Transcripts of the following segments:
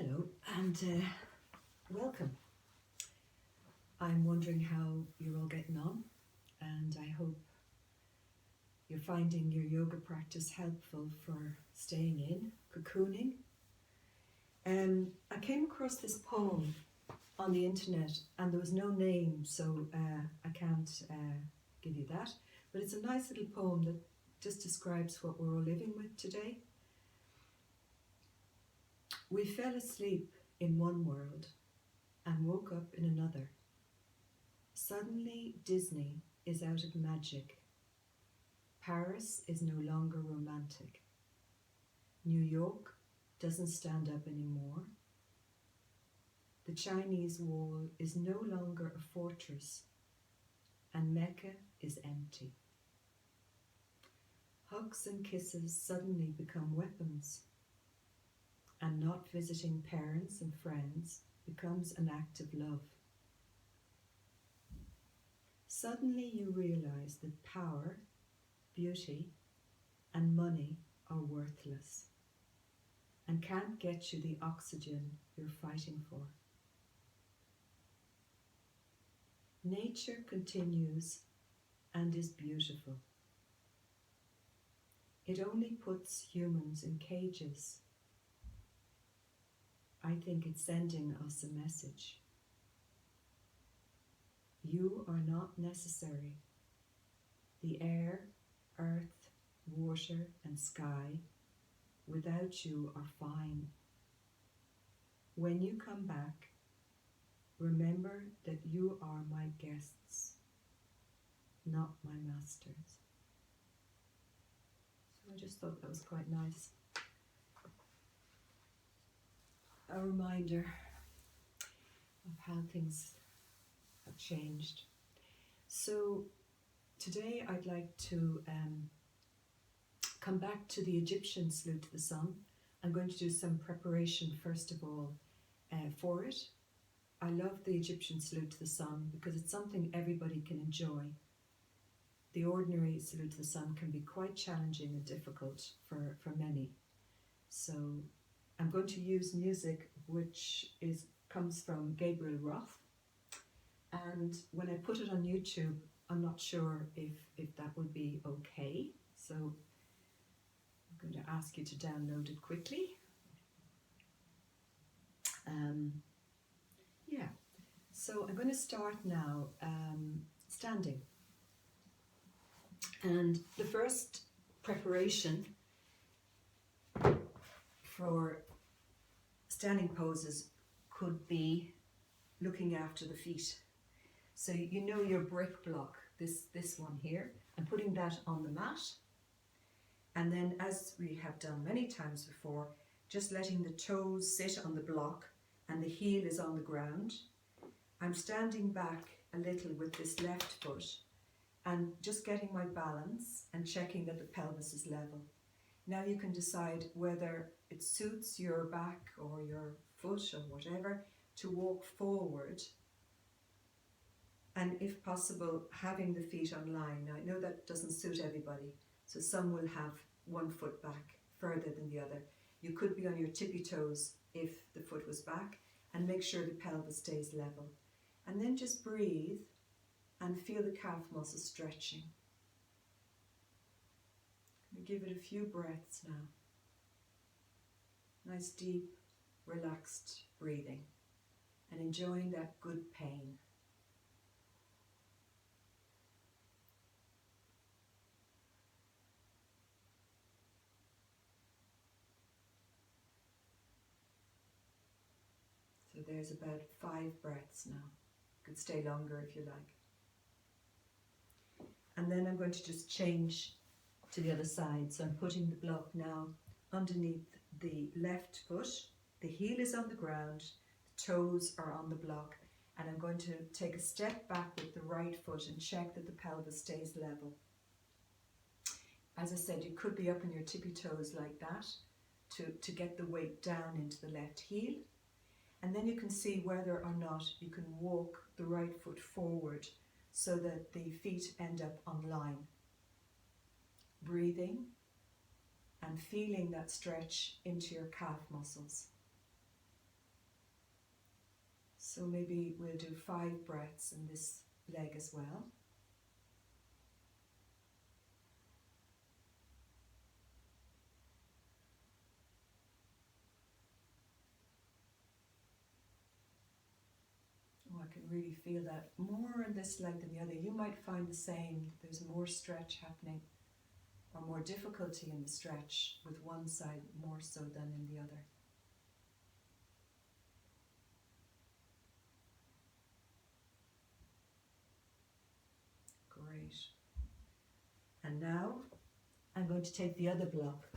Hello and welcome. I'm wondering how you're all getting on, and I hope you're finding your yoga practice helpful for staying in, cocooning. I came across this poem on the internet and there was no name, so I can't give you that, but it's a nice little poem that just describes what we're all living with today. We fell asleep in one world and woke up in another. Suddenly Disney is out of magic. Paris is no longer romantic. New York doesn't stand up anymore. The Chinese wall is no longer a fortress, and Mecca is empty. Hugs and kisses suddenly become weapons, and not visiting parents and friends becomes an act of love. Suddenly you realize that power, beauty, and money are worthless and can't get you the oxygen you're fighting for. Nature continues and is beautiful. It only puts humans in cages. I think it's sending us a message. You are not necessary. The air, earth, water, and sky without you are fine. When you come back, remember that you are my guests, not my masters. So I just thought that was quite nice. A reminder of how things have changed. So today I'd like to come back to the Egyptian salute to the sun. I'm going to do some preparation first of all for it. I love the Egyptian salute to the sun because it's something everybody can enjoy. The ordinary salute to the sun can be quite challenging and difficult for many. So I'm going to use music which comes from Gabriel Roth, and when I put it on YouTube, I'm not sure if that will be okay. So I'm going to ask you to download it quickly. So I'm going to start now standing. And the first preparation for standing poses could be looking after the feet. So you know your brick block, this one here, and putting that on the mat. And then, as we have done many times before, just letting the toes sit on the block and the heel is on the ground. I'm standing back a little with this left foot and just getting my balance and checking that the pelvis is level. Now you can decide whether it suits your back or your foot or whatever to walk forward, and if possible having the feet on line. Now I know that doesn't suit everybody, so some will have one foot back further than the other. You could be on your tippy toes if the foot was back, and make sure the pelvis stays level. And then just breathe and feel the calf muscles stretching. Give it a few breaths now. Nice deep, relaxed breathing and enjoying that good pain. So there's about 5 breaths now. You could stay longer if you like. And then I'm going to just change to the other side. So I'm putting the block now underneath the left foot. The heel is on the ground, the toes are on the block, and I'm going to take a step back with the right foot and check that the pelvis stays level. As I said, you could be up on your tippy toes like that to get the weight down into the left heel. And then you can see whether or not you can walk the right foot forward so that the feet end up on line. Breathing and feeling that stretch into your calf muscles. So maybe we'll do 5 breaths in this leg as well. Oh, I can really feel that more in this leg than the other. You might find the same. There's more stretch happening or more difficulty in the stretch with one side more so than in the other. Great. And now I'm going to take the other block.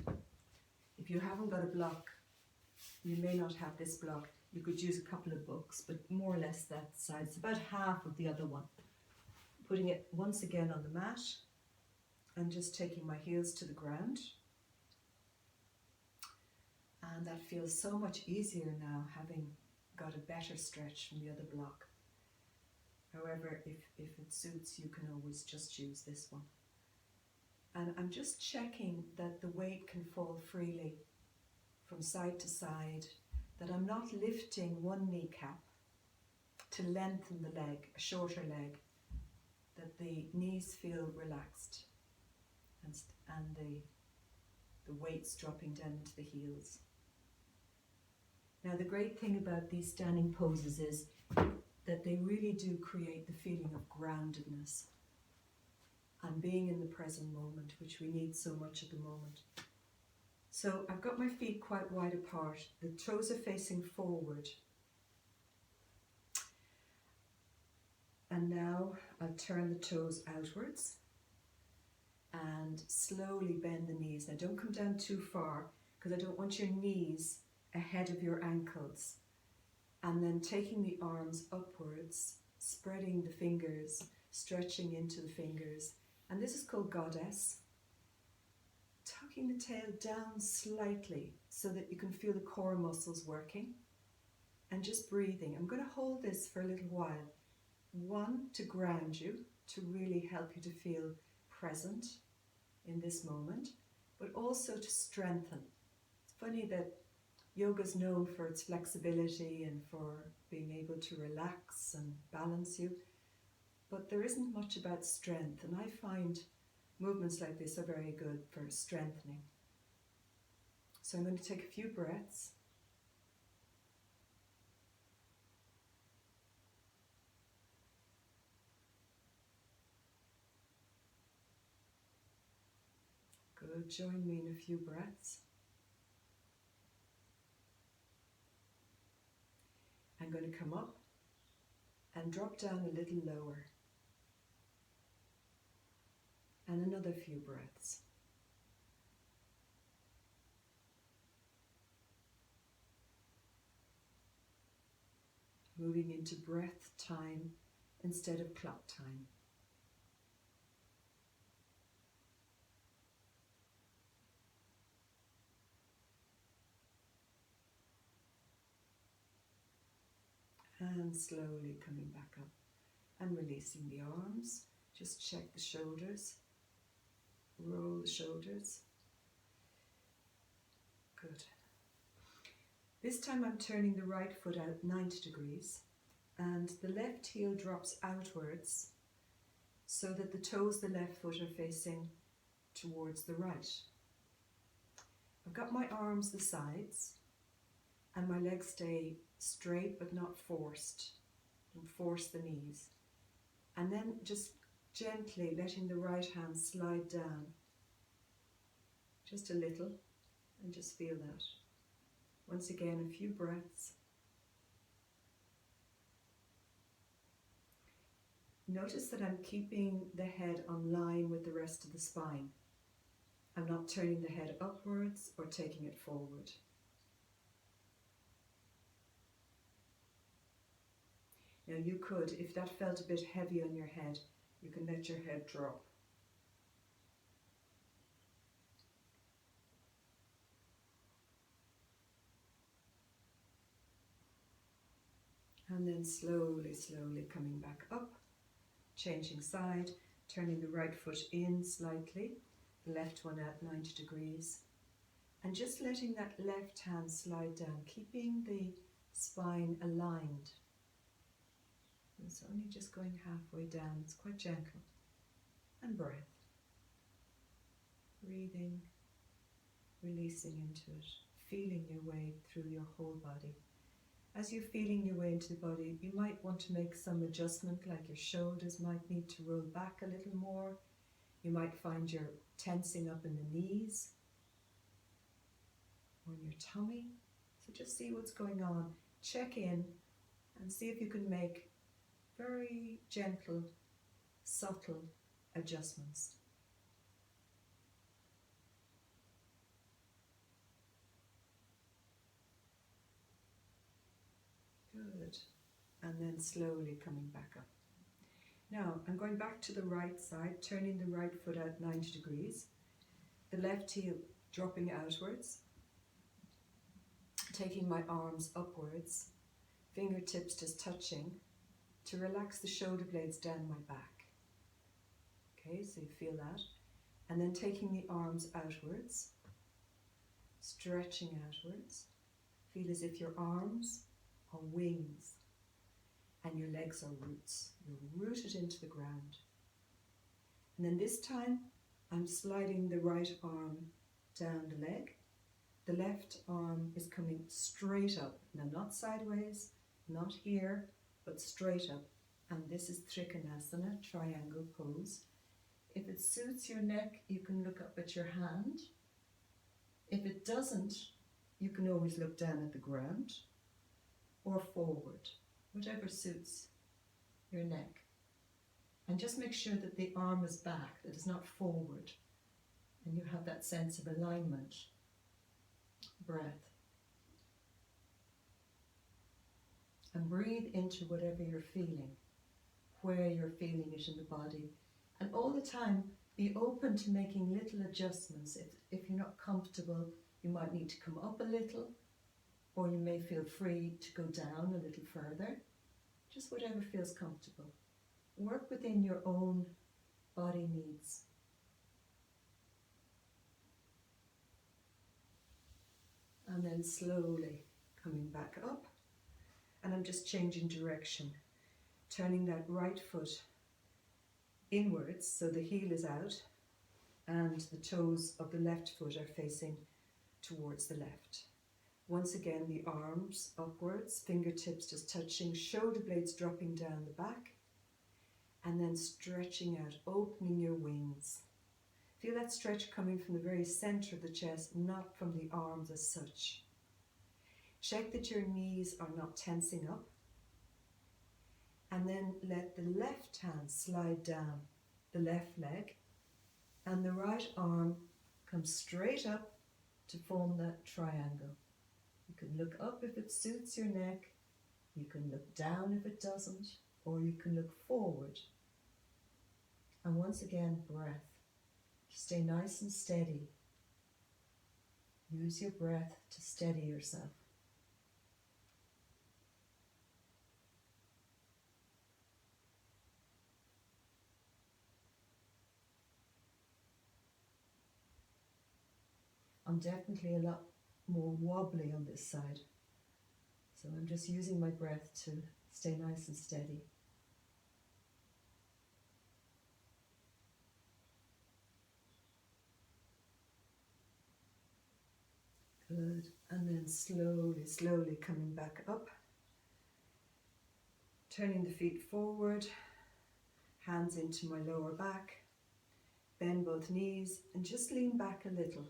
If you haven't got a block, you may not have this block. You could use a couple of books, but more or less that size. It's about half of the other one. Putting it once again on the mat and just taking my heels to the ground. And that feels so much easier now, having got a better stretch from the other block. However, if it suits, you can always just use this one. And I'm just checking that the weight can fall freely from side to side, that I'm not lifting one kneecap to lengthen the leg, a shorter leg, that the knees feel relaxed and the weight's dropping down into the heels. Now the great thing about these standing poses is that they really do create the feeling of groundedness and being in the present moment, which we need so much at the moment. So I've got my feet quite wide apart. The toes are facing forward. And now I'll turn the toes outwards and slowly bend the knees. Now don't come down too far, because I don't want your knees ahead of your ankles. And then taking the arms upwards, spreading the fingers, stretching into the fingers. And this is called Goddess. Tucking the tail down slightly so that you can feel the core muscles working. And just breathing. I'm going to hold this for a little while. 1, to ground you, to really help you to feel present in this moment, but also to strengthen. It's funny that yoga is known for its flexibility and for being able to relax and balance you, but there isn't much about strength, and I find movements like this are very good for strengthening. So I'm going to take a few breaths. Good, join me in a few breaths. I'm going to come up and drop down a little lower. And another few breaths. Moving into breath time instead of clock time. And slowly coming back up and releasing the arms. Just check the shoulders. Roll the shoulders. Good. This time I'm turning the right foot out 90 degrees and the left heel drops outwards so that the toes of the left foot are facing towards the right. I've got my arms the sides and my legs stay straight but not forced. Don't force the knees. And then just gently letting the right hand slide down just a little and just feel that. Once again, a few breaths. Notice that I'm keeping the head on line with the rest of the spine. I'm not turning the head upwards or taking it forward. Now you could, if that felt a bit heavy on your head, you can let your head drop. And then slowly, slowly coming back up, changing side, turning the right foot in slightly, the left one at 90 degrees, and just letting that left hand slide down, keeping the spine aligned It's only just going halfway down. It's quite gentle. And breath. Breathing, releasing into it, feeling your way through your whole body. As you're feeling your way into the body, you might want to make some adjustment, like your shoulders might need to roll back a little more. You might find you're tensing up in the knees or in your tummy. So just see what's going on. Check in and see if you can make very gentle, subtle adjustments. Good. And then slowly coming back up. Now, I'm going back to the right side, turning the right foot out 90 degrees. The left heel dropping outwards. Taking my arms upwards, fingertips just touching to relax the shoulder blades down my back. Okay, so you feel that. And then taking the arms outwards, stretching outwards. Feel as if your arms are wings and your legs are roots. You're rooted into the ground. And then this time, I'm sliding the right arm down the leg. The left arm is coming straight up. Now, not sideways, not here, but straight up. And this is Trikonasana, triangle pose. If it suits your neck, you can look up at your hand. If it doesn't, you can always look down at the ground or forward, whatever suits your neck. And just make sure that the arm is back, that it's not forward, and you have that sense of alignment. Breath. And breathe into whatever you're feeling, where you're feeling it in the body. And all the time, be open to making little adjustments. If you're not comfortable, you might need to come up a little, or you may feel free to go down a little further. Just whatever feels comfortable. Work within your own body needs. And then slowly coming back up. And I'm just changing direction. Turning that right foot inwards, so the heel is out and the toes of the left foot are facing towards the left. Once again, the arms upwards, fingertips just touching, shoulder blades dropping down the back, and then stretching out, opening your wings. Feel that stretch coming from the very center of the chest, not from the arms as such. Check that your knees are not tensing up. And then let the left hand slide down the left leg, and the right arm comes straight up to form that triangle. You can look up if it suits your neck, you can look down if it doesn't, or you can look forward. And once again, breath. Stay nice and steady. Use your breath to steady yourself. I'm definitely a lot more wobbly on this side. So I'm just using my breath to stay nice and steady. Good. And then slowly, slowly coming back up. Turning the feet forward, hands into my lower back. Bend both knees and just lean back a little.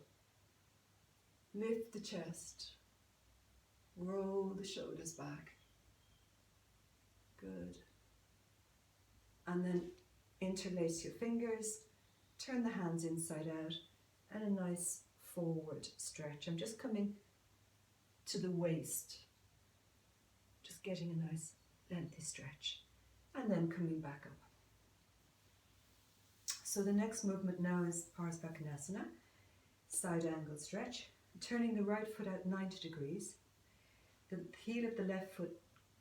Lift the chest. Roll the shoulders back. Good. And then interlace your fingers, turn the hands inside out, and a nice forward stretch. I'm just coming to the waist, just getting a nice lengthy stretch, and then coming back up. So the next movement now is Parsvakonasana, side angle stretch. Turning the right foot out 90 degrees. The heel of the left foot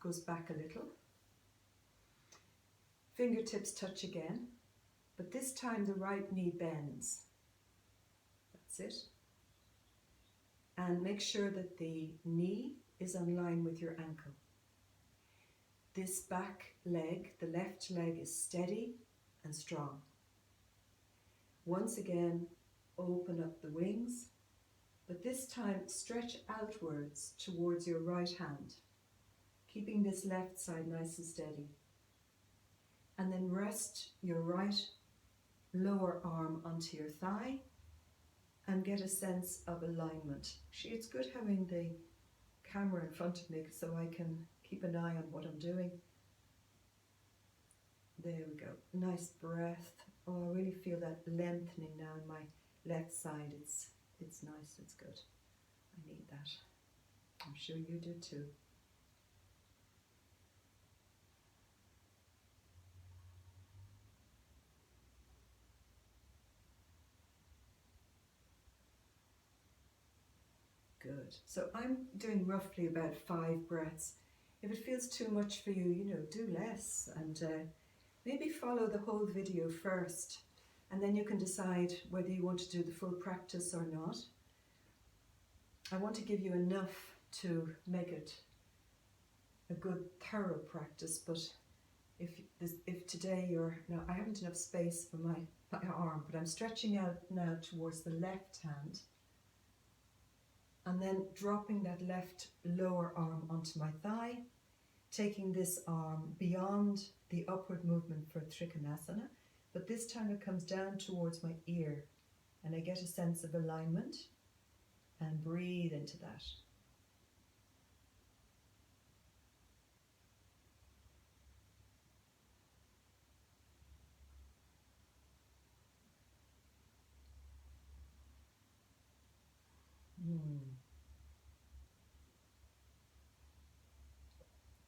goes back a little. Fingertips touch again, but this time the right knee bends. That's it. And make sure that the knee is in line with your ankle. this back leg, the left leg, is steady and strong. Once again, open up the wings, but this time stretch outwards towards your right hand, keeping this left side nice and steady. And then rest your right lower arm onto your thigh and get a sense of alignment. Actually, it's good having the camera in front of me so I can keep an eye on what I'm doing. There we go. Nice breath. Oh, I really feel that lengthening now in my left side. It's nice, it's good. I need that. I'm sure you do too. Good. So I'm doing roughly about 5 breaths. If it feels too much for you, do less, and maybe follow the whole video first, and then you can decide whether you want to do the full practice or not. I want to give you enough to make it a good, thorough practice, but if today now I haven't enough space for my arm, but I'm stretching out now towards the left hand, and then dropping that left lower arm onto my thigh, taking this arm beyond the upward movement for Trikonasana, but this time it comes down towards my ear, and I get a sense of alignment, and breathe into that.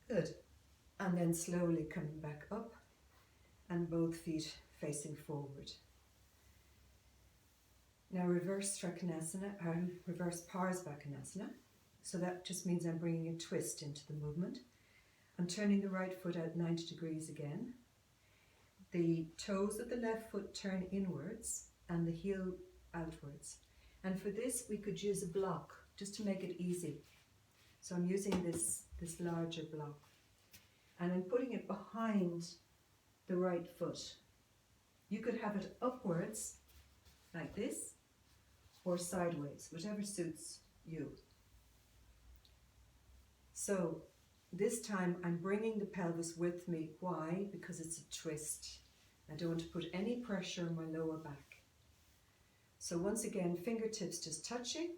Good. And then slowly coming back up and both feet facing forward. Now reverse Trikonasana, reverse Parsvakonasana. So that just means I'm bringing a twist into the movement. I'm turning the right foot out 90 degrees again. The toes of the left foot turn inwards and the heel outwards. And for this we could use a block just to make it easy. So I'm using this larger block, and I'm putting it behind the right foot. You could have it upwards like this or sideways, whatever suits you. So this time I'm bringing the pelvis with me. Why? Because it's a twist. I don't want to put any pressure on my lower back. So once again, fingertips just touching,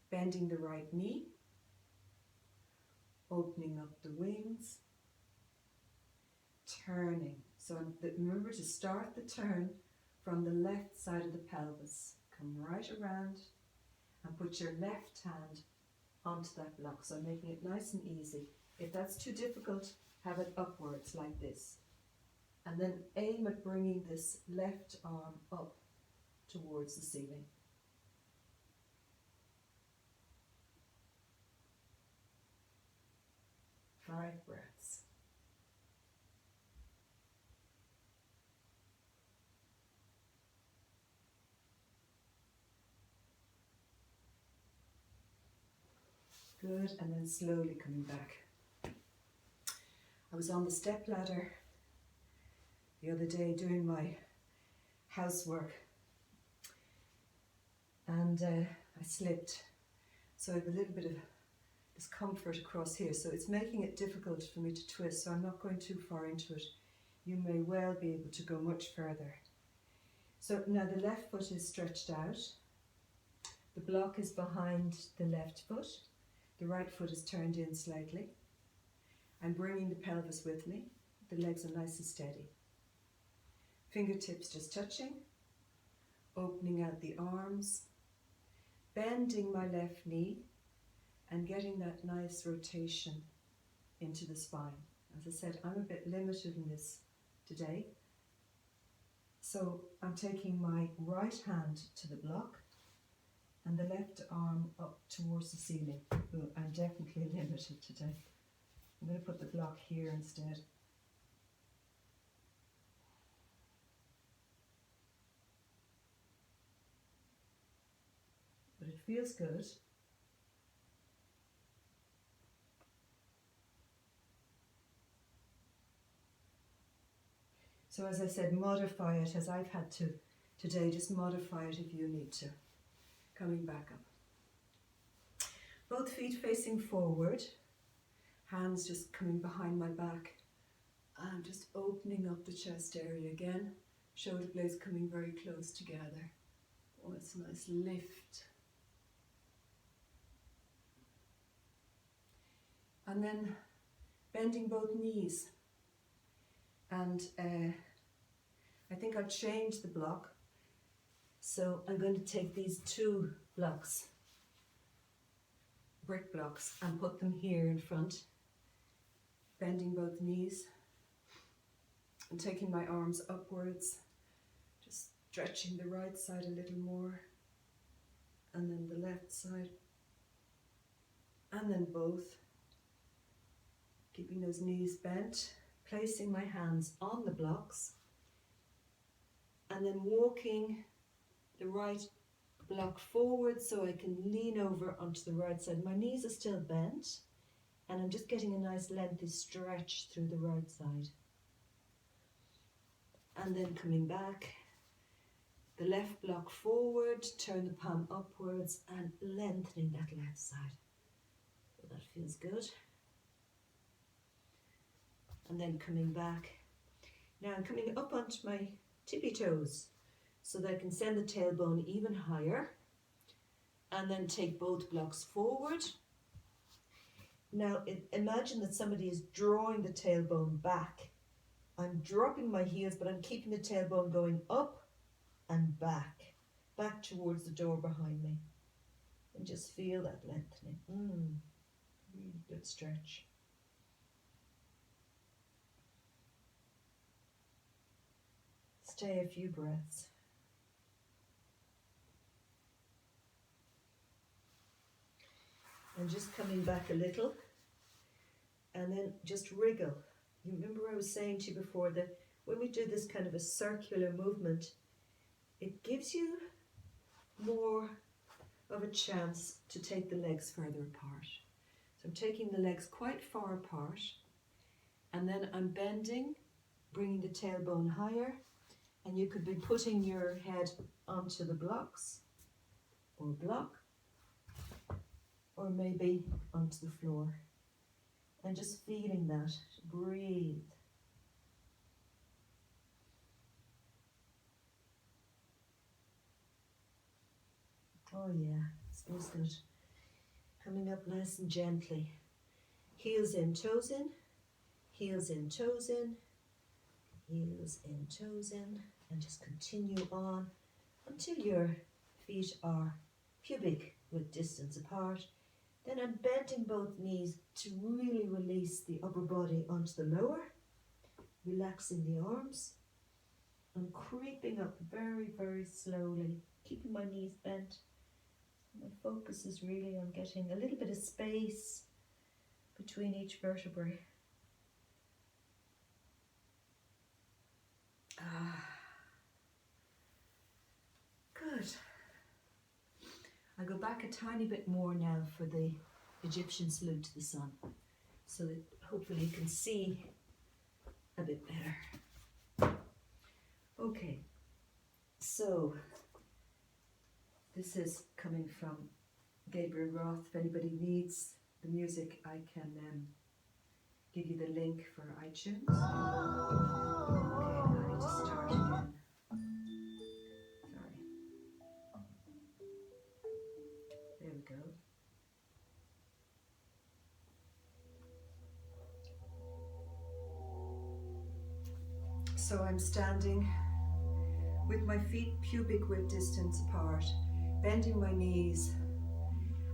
bending the right knee, opening up the wings, turning. So remember to start the turn from the left side of the pelvis. Come right around and put your left hand onto that block. So I'm making it nice and easy. If that's too difficult, have it upwards like this. And then aim at bringing this left arm up towards the ceiling. Five breaths. Good, and then slowly coming back. I was on the stepladder the other day doing my housework, and I slipped. So I have a little bit of discomfort across here, so it's making it difficult for me to twist, so I'm not going too far into it. You may well be able to go much further. So now the left foot is stretched out, the block is behind the left foot, the right foot is turned in slightly. I'm bringing the pelvis with me, the legs are nice and steady. Fingertips just touching, opening out the arms, bending my left knee, and getting that nice rotation into the spine. As I said, I'm a bit limited in this today. So I'm taking my right hand to the block and the left arm up towards the ceiling. Oh, I'm definitely limited today. I'm going to put the block here instead. But it feels good. So as I said, modify it as I've had to today. Just modify it if you need to. Coming back up. Both feet facing forward. Hands just coming behind my back. And just opening up the chest area again. Shoulder blades coming very close together. Oh, it's a nice lift. And then bending both knees. And I think I'll change the block. So I'm going to take these two blocks, brick blocks, and put them here in front. Bending both knees. And taking my arms upwards. Just stretching the right side a little more. And then the left side. And then both. Keeping those knees bent. Placing my hands on the blocks. And then walking the right block forward so I can lean over onto the right side. My knees are still bent. And I'm just getting a nice lengthy stretch through the right side. And then coming back, the left block forward, turn the palm upwards and lengthening that left side. So that feels good. And then coming back. Now I'm coming up onto my tippy toes so that I can send the tailbone even higher. And then take both blocks forward. Now imagine that somebody is drawing the tailbone back. I'm dropping my heels, but I'm keeping the tailbone going up and back towards the door behind me. And just feel that lengthening. Really good stretch. Stay a few breaths. And just coming back a little, and then just wriggle. You remember I was saying to you before that when we do this kind of a circular movement, it gives you more of a chance to take the legs further apart. So I'm taking the legs quite far apart, and then I'm bending, bringing the tailbone higher, and you could be putting your head onto the blocks, or block, or maybe onto the floor. And just feeling that. Breathe. Oh yeah, smells good. Coming up nice and gently. Heels in, toes in. Heels in, toes in. Heels in, toes in. And just continue on until your feet are pubic width distance apart. Then I'm bending both knees to really release the upper body onto the lower, relaxing the arms, and creeping up very, very slowly, keeping my knees bent. My focus is really on getting a little bit of space between each vertebrae. Good. I'll go back a tiny bit more now for the Egyptian salute to the sun, so that hopefully you can see a bit better. Okay, so this is coming from Gabriel Roth. If anybody needs the music, I can give you the link for iTunes. Okay, I need to start again. Sorry. There we go. So I'm standing with my feet pubic width distance apart, bending my knees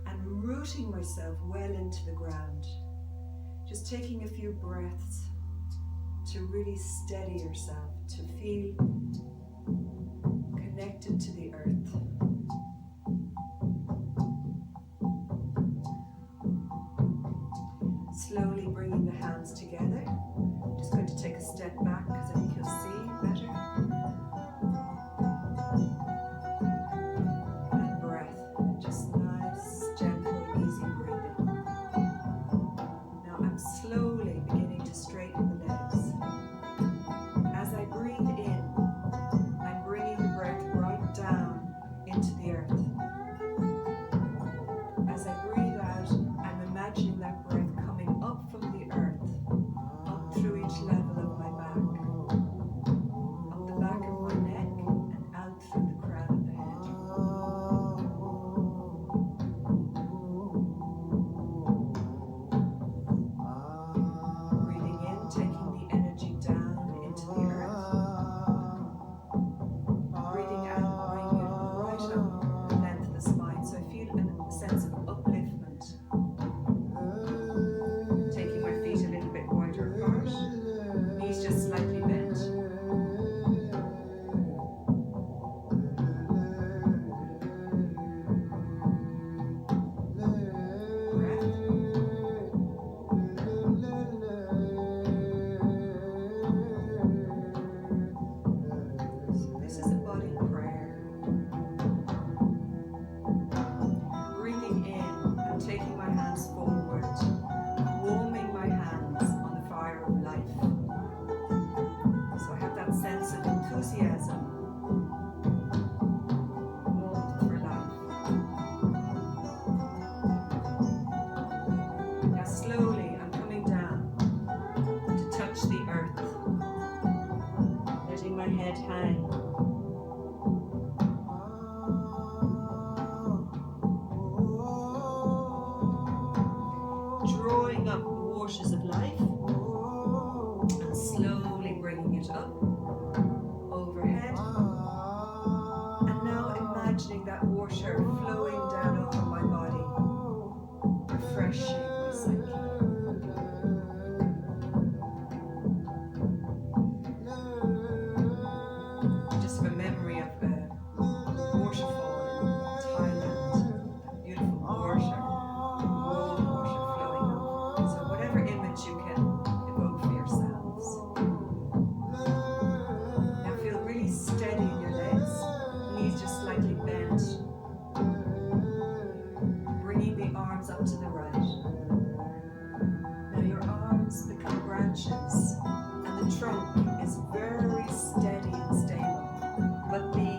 and rooting myself well into the ground. Just taking a few breaths to really steady yourself, to feel connected to the earth. Slowly bringing the hands together. I'm just going to take a step back because I think you'll see better. And breath. Just nice, gentle, easy breathing. Now I'm slowly beginning to straighten the legs. As I breathe arms up to the right. Now your arms become branches and the trunk is very steady and stable. But the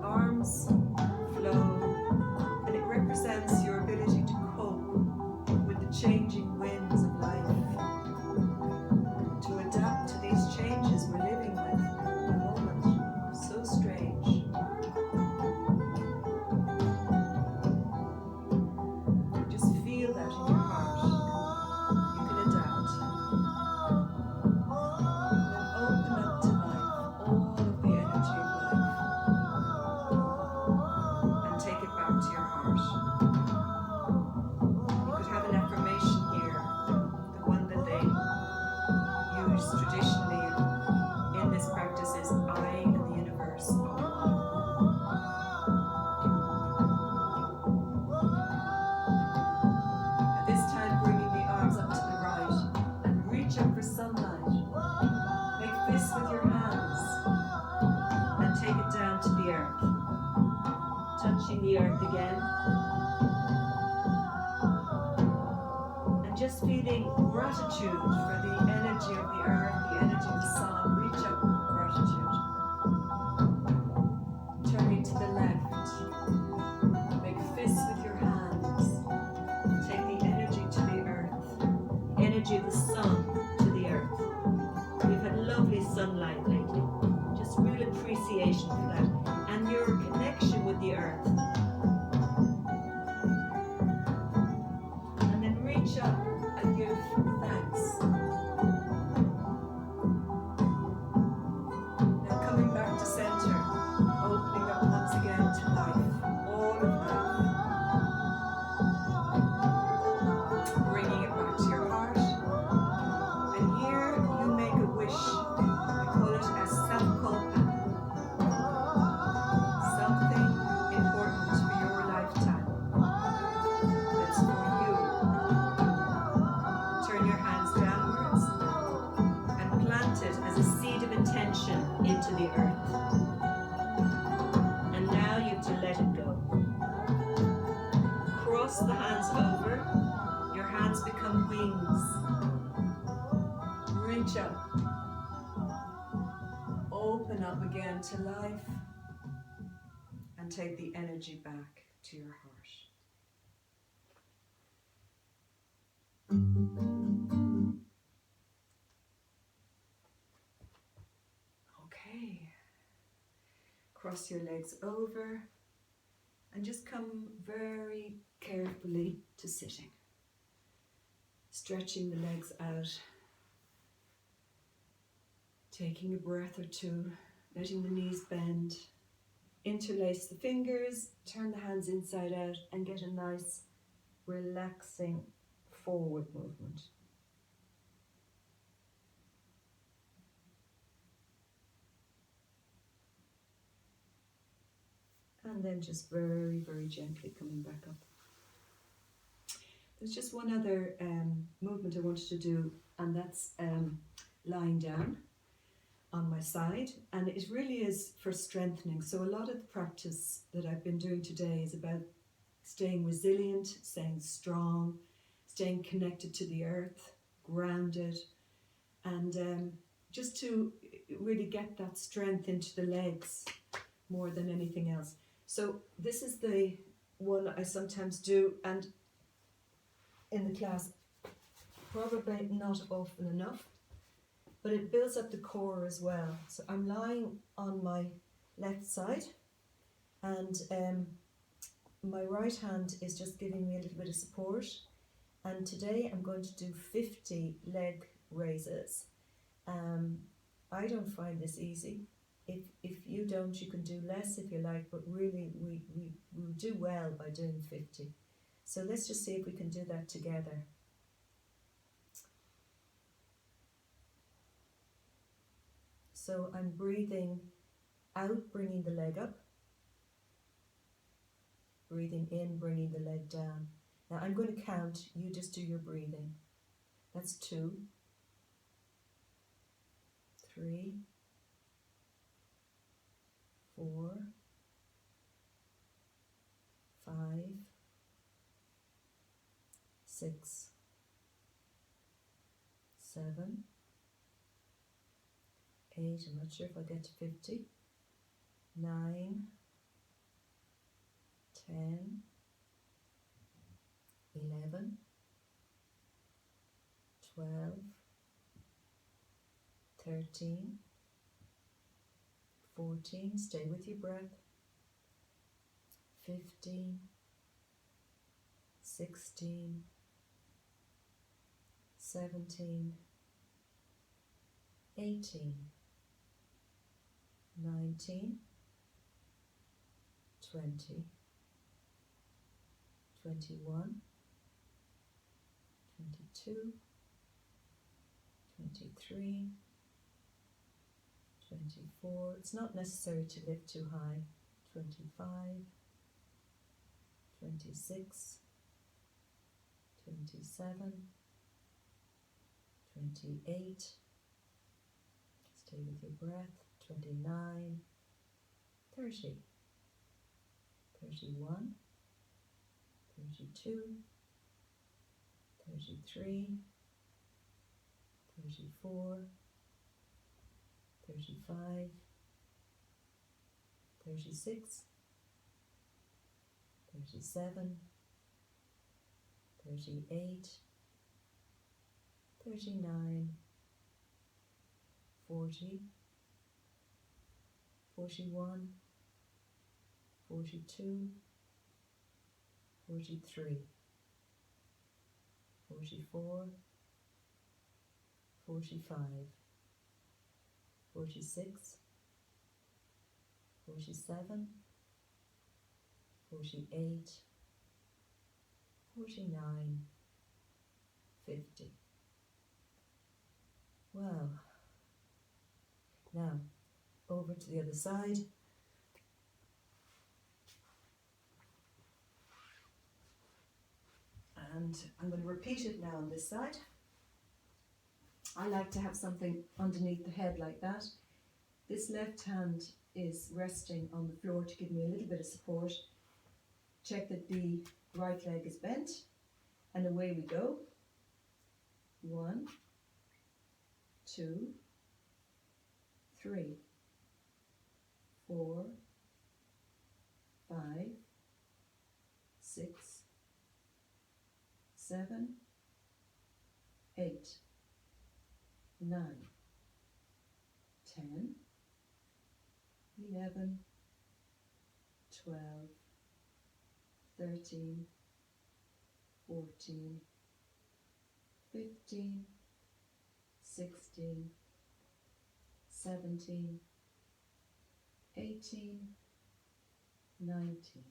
arms flow and it represents your ability to cope with the changing winds of life, to adapt to these changes we're living with at the moment. So strange. Just feel that in your heart. You can adapt. And open up to life, all of the energy of life, and take it back to your heart. You could have an affirmation here, the one that they use traditionally in this practice is, I and the universe are one. At this time, bringing the arms up to the right and reach up for sunlight. Make fists with your hands and take it down to the earth. Touching the earth again. And just feeling gratitude for the energy of the earth, the energy of the sun. Reach up with gratitude. Turning to the left. Make fists with your hands. Take the energy to the earth. The energy of the sun to the earth. We've had lovely sunlight lately. Just real appreciation for that. And your connection with the earth. And then reach up and give thanks. Then coming back to center, opening up once again to life, all of life. Bringing it back to your heart. And here you make a wish. We call it a sankalpa. Something important for your lifetime. That's for you. Turn your hands downwards and plant it as a seed of intention into the earth. And now you have to let it go. Cross the hands over. Your hands become wings. Reach up. Open up again to life. And take the energy back to your heart. Okay. Cross your legs over and just come very carefully to sitting. Stretching the legs out. Taking a breath or two, letting the knees bend. Interlace the fingers, turn the hands inside out and get a nice relaxing forward movement. And then just very, very gently coming back up. There's just one other movement I wanted to do, and that's lying down on my side, and it really is for strengthening. So a lot of the practice that I've been doing today is about staying resilient, staying strong, staying connected to the earth, grounded, and just to really get that strength into the legs more than anything else. So this is the one I sometimes do, and in the class, probably not often enough, but it builds up the core as well. So I'm lying on my left side, and my right hand is just giving me a little bit of support. And today I'm going to do 50 leg raises. I don't find this easy. If you don't, you can do less if you like, but really we do well by doing 50. So let's just see if we can do that together. So I'm breathing out, bringing the leg up. Breathing in, bringing the leg down. Now I'm going to count, you just do your breathing. That's 2, 3, 4, 5, 6, 7, 8, I'm not sure if I'll get to 50, 9, 10, 11, 12, 13, 14, stay with your breath, 15, 16, 17, 18, 19, 20, 21, 22, 23, 24, it's not necessary to lift too high, 25, 26, 27, 28, stay with your breath, 29, 30, 31, 32, 33, 34, 35, 36, 37, 38, 39, 40, 41, 42, 43, 44, 45, 46, 47, 48, 49, 50. Well, now over to the other side. And I'm going to repeat it now on this side. I like to have something underneath the head like that. This left hand is resting on the floor to give me a little bit of support. Check that the right leg is bent, and away we go. 1, 2, 3, 4, 5, 6, 7, 8, 9, 10, 11, 12, 13, 14, 15, 16, 17, 18, 19,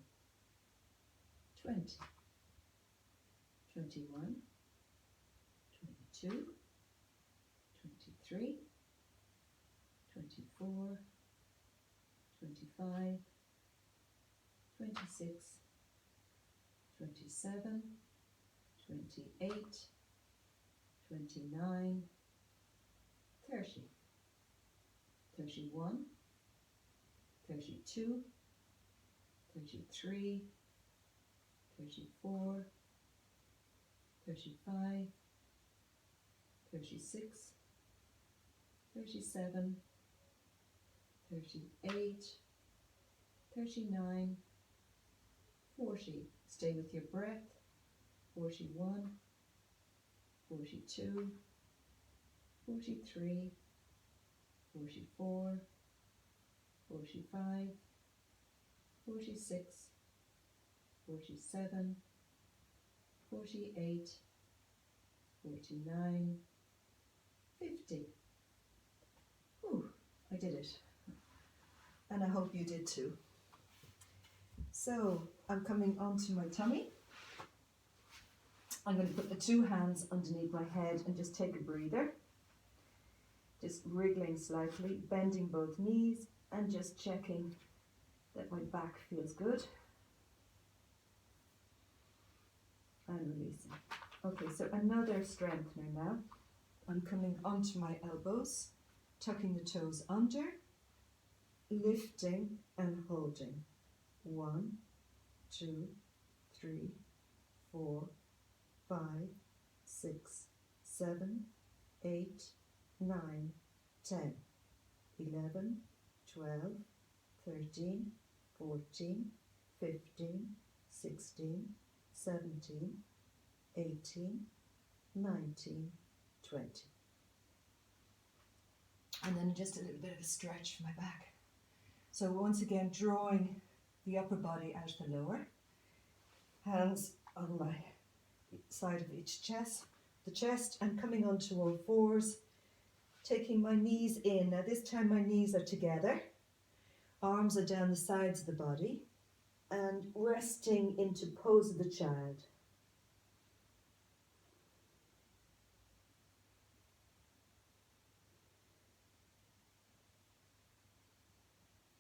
20, 21, 22, 23, 24, 25, 26, 27, 28, 29, 30, 31, 32, 33, 34, 35, 36, 37, 38, 39, 40. Stay with your breath. 41, 42, 43, 44, 45, 46, 47, 48, 49, 50. Ooh, I did it. And I hope you did too. So I'm coming onto my tummy. I'm going to put the two hands underneath my head and just take a breather. Just wriggling slightly, bending both knees and just checking that my back feels good. And releasing. Okay, so another strengthener now. I'm coming onto my elbows, tucking the toes under, lifting and holding. 1, 2, 3, 4, 5, 6, 7, 8, 9, 10, 11, 12, 13, 14, 15, 16, 17, 18, 19, 20. And then just a little bit of a stretch for my back. So once again, drawing the upper body out of the lower. Hands on my side of each chest, and coming onto all fours, taking my knees in. Now this time my knees are together, arms are down the sides of the body, and resting into pose of the child.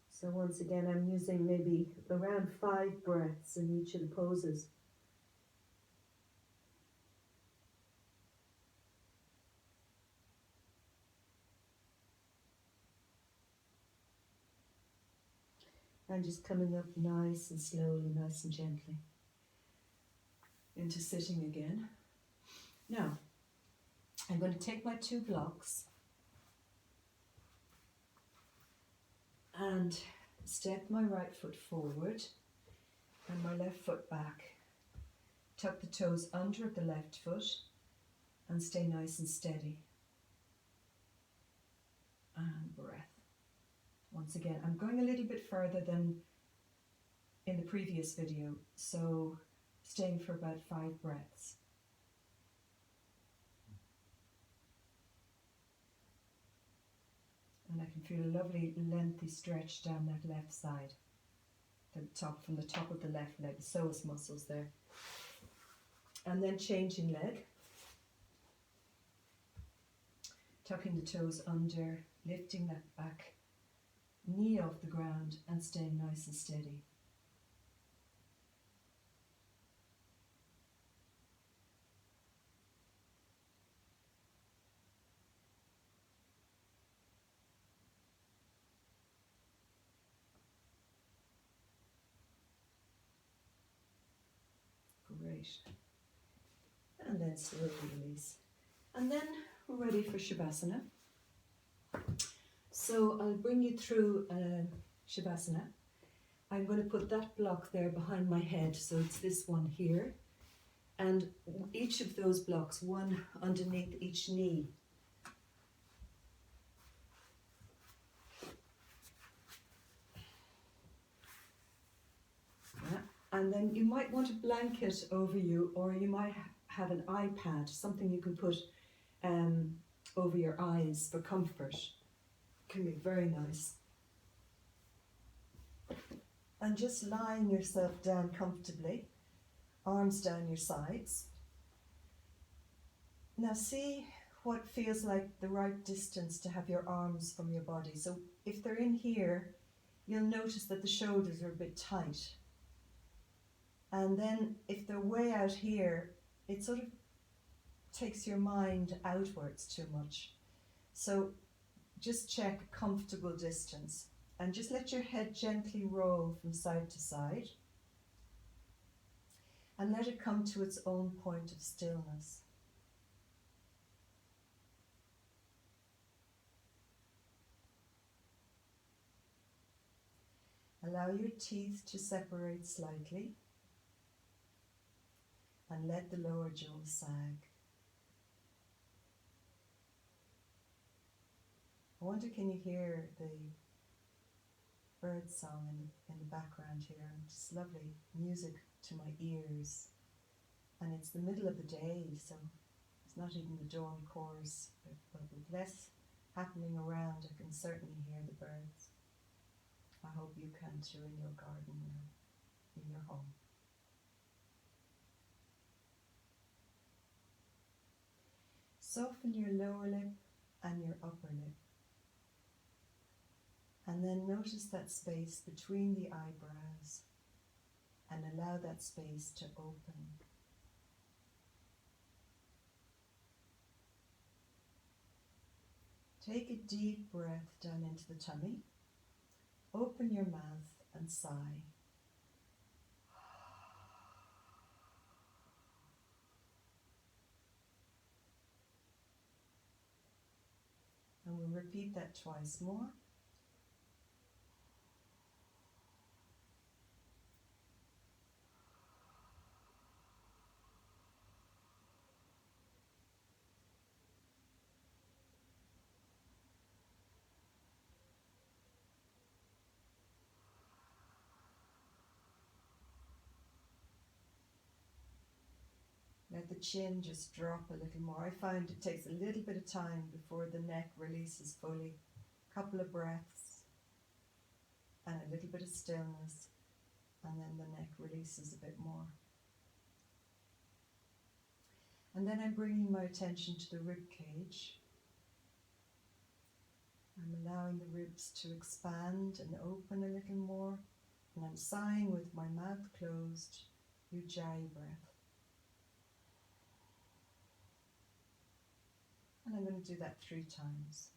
So once again, I'm using maybe around 5 breaths in each of the poses. And just coming up nice and slowly, nice and gently into sitting again. Now, I'm going to take my 2 blocks and step my right foot forward and my left foot back. Tuck the toes under the left foot and stay nice and steady. And breath. Once again, I'm going a little bit further than in the previous video, so staying for about 5 breaths. And I can feel a lovely lengthy stretch down that left side, from the top of the left leg, the psoas muscles there. And then changing leg, tucking the toes under, lifting that back knee off the ground and staying nice and steady. Great. And then slowly release. And then we're ready for Shavasana. So I'll bring you through Shavasana. I'm going to put that block there behind my head, so it's this one here. And each of those blocks, one underneath each knee. And then you might want a blanket over you, or you might have an iPad, something you can put over your eyes for comfort. Can be very nice. And just lying yourself down comfortably, arms down your sides. Now see what feels like the right distance to have your arms from your body. So if they're in here, you'll notice that the shoulders are a bit tight. And then if they're way out here, it sort of takes your mind outwards too much. So just check a comfortable distance and just let your head gently roll from side to side and let it come to its own point of stillness. Allow your teeth to separate slightly and let the lower jaw sag. I wonder, can you hear the bird song in the background here? Just lovely music to my ears. And it's the middle of the day, so it's not even the dawn chorus, but with less happening around, I can certainly hear the birds. I hope you can too in your garden or in your home. Soften your lower lip and your upper lip. And then notice that space between the eyebrows and allow that space to open. Take a deep breath down into the tummy. Open your mouth and sigh. repeat that twice more. Let the chin just drop a little more. I find it takes a little bit of time before the neck releases fully. A couple of breaths and a little bit of stillness, and then the neck releases a bit more. And then I'm bringing my attention to the rib cage. I'm allowing the ribs to expand and open a little more, and I'm sighing with my mouth closed, Ujjayi breath. And I'm going to do that 3 times.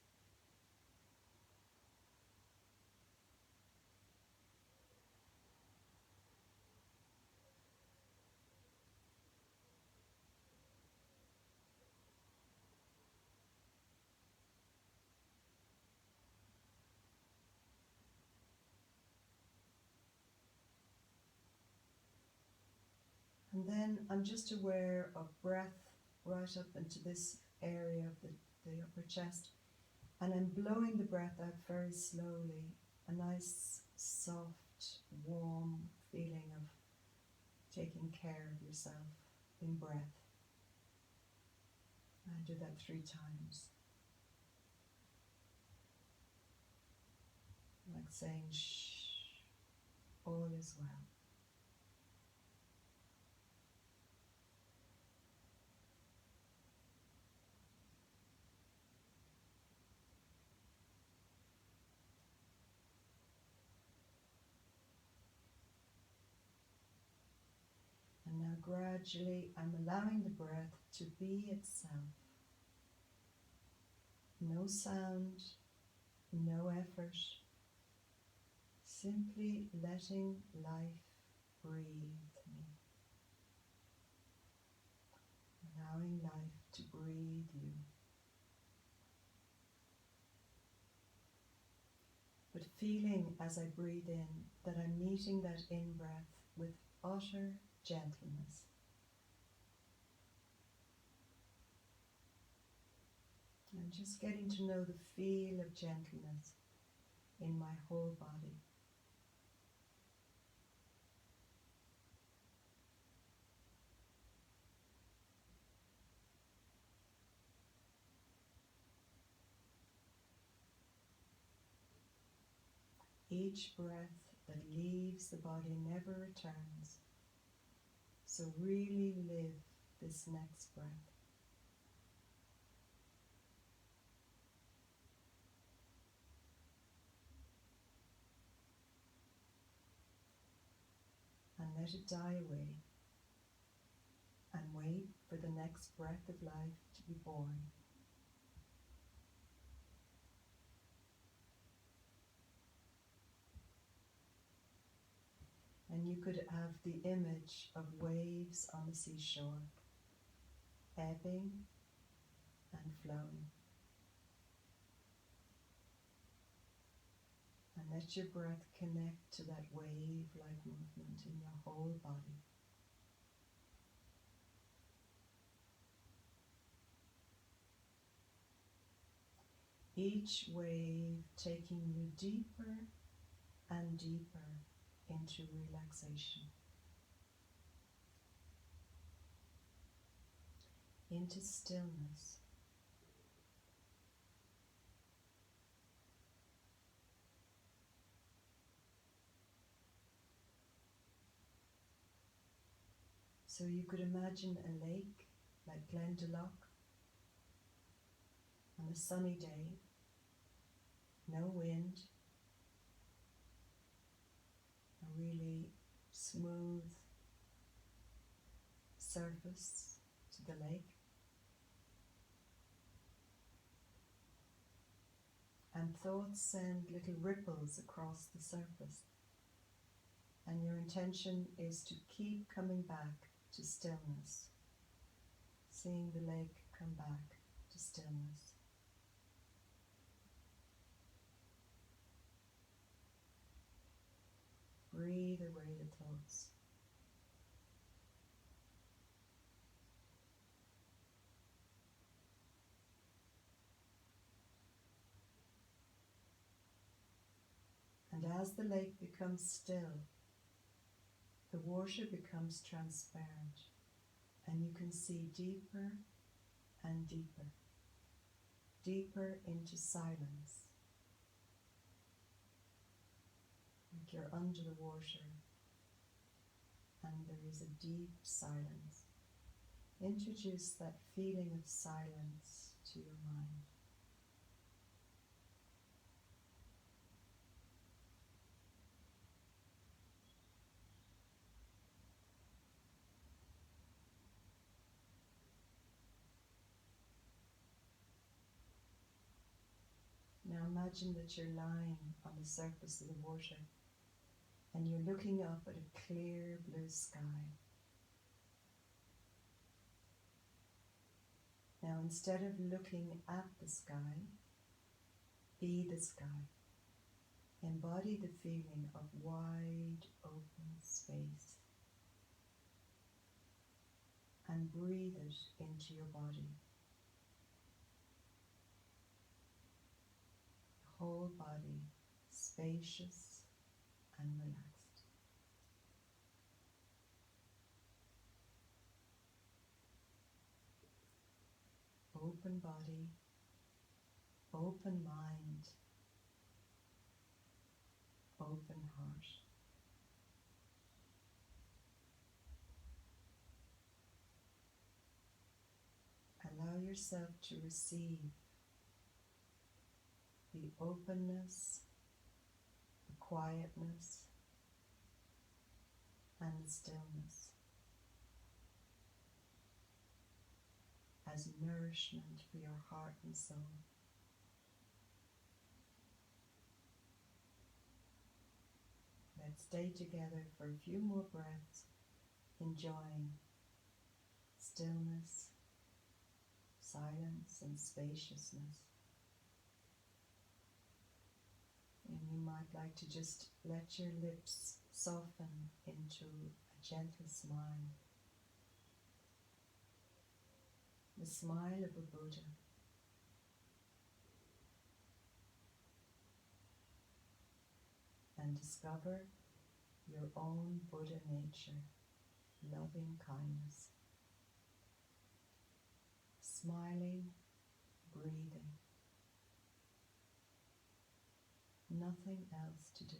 And then I'm just aware of breath right up into this area of the upper chest. And I'm blowing the breath out very slowly. A nice, soft, warm feeling of taking care of yourself in breath. I do that 3 times. Like saying, shh, all is well. And now gradually I'm allowing the breath to be itself. No sound, no effort. Simply letting life breathe me. Allowing life to breathe you. But feeling as I breathe in that I'm meeting that in-breath with utter gentleness. And just getting to know the feel of gentleness in my whole body. Each breath that leaves the body never returns. So really live this next breath. And let it die away. And wait for the next breath of life to be born. And you could have the image of waves on the seashore, ebbing and flowing. And let your breath connect to that wave-like movement in your whole body. Each wave taking you deeper and deeper into relaxation, into stillness. So you could imagine a lake like Glendalough on a sunny day, no wind, a really smooth surface to the lake, and thoughts send little ripples across the surface, and your intention is to keep coming back to stillness, seeing the lake come back to stillness. Breathe away the thoughts. And as the lake becomes still, the water becomes transparent, and you can see deeper and deeper, deeper into silence. Like you're under the water and there is a deep silence. Introduce that feeling of silence to your mind. Now imagine that you're lying on the surface of the water and you're looking up at a clear blue sky. Now instead of looking at the sky, be the sky. Embody the feeling of wide open space and breathe it into your body. The whole body spacious and relaxed. Open body, open mind, open heart. Allow yourself to receive the openness, the quietness, and the stillness as nourishment for your heart and soul. Let's stay together for a few more breaths, enjoying stillness, silence, and spaciousness. And you might like to just let your lips soften into a gentle smile. The smile of a Buddha. And discover your own Buddha nature, loving kindness. Smiling, breathing. Nothing else to do.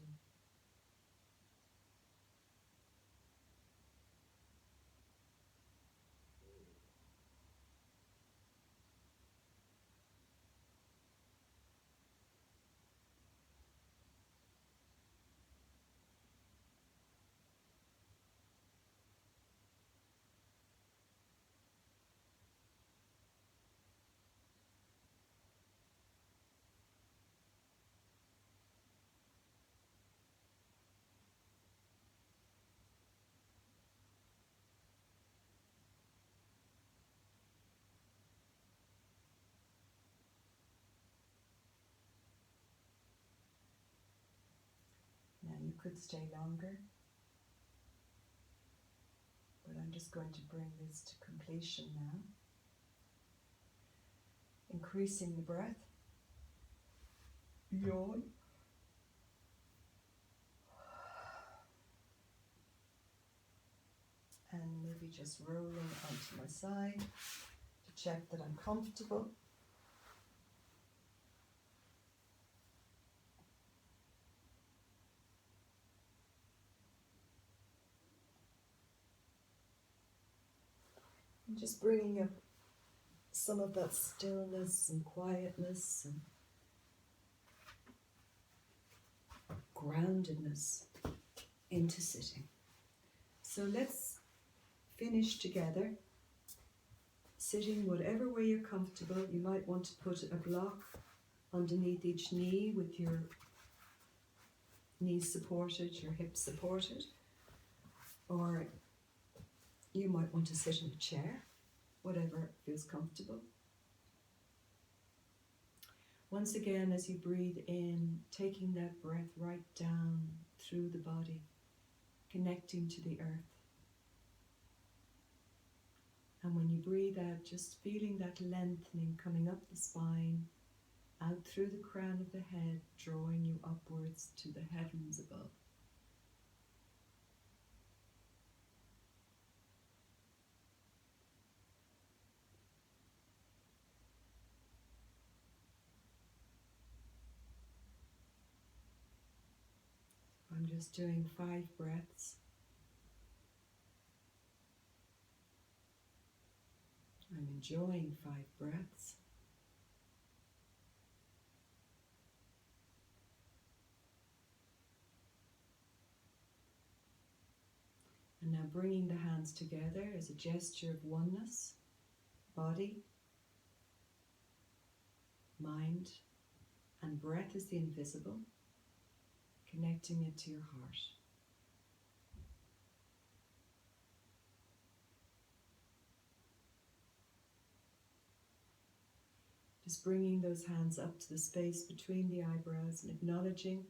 Now you could stay longer, but I'm just going to bring this to completion now. Increasing the breath. Yawn. And maybe just rolling onto my side to check that I'm comfortable. And just bringing up some of that stillness and quietness and groundedness into sitting. So let's finish together, sitting whatever way you're comfortable. You might want to put a block underneath each knee with your knees supported, your hips supported, or you might want to sit in a chair, whatever feels comfortable. Once again, as you breathe in, taking that breath right down through the body, connecting to the earth. And when you breathe out, just feeling that lengthening coming up the spine, out through the crown of the head, drawing you upwards to the heavens above. I'm just doing 5 breaths. I'm enjoying 5 breaths. And now bringing the hands together as a gesture of oneness, body, mind, and breath is the invisible, connecting it to your heart. Just bringing those hands up to the space between the eyebrows and acknowledging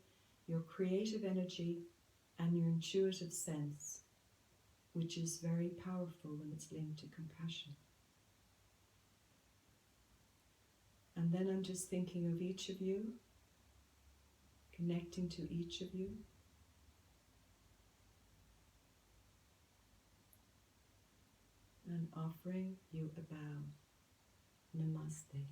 your creative energy and your intuitive sense, which is very powerful when it's linked to compassion. And then I'm just thinking of each of you, connecting to each of you. And offering you a bow. Namaste.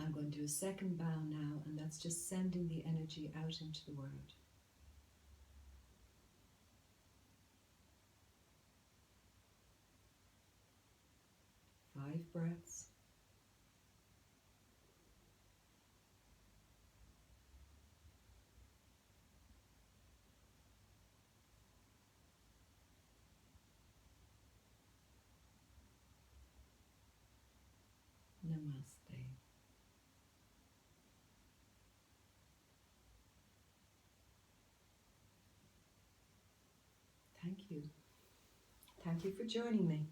I'm going to do a second bow now, and that's just sending the energy out into the world. 5 breaths. Namaste. Thank you. Thank you for joining me.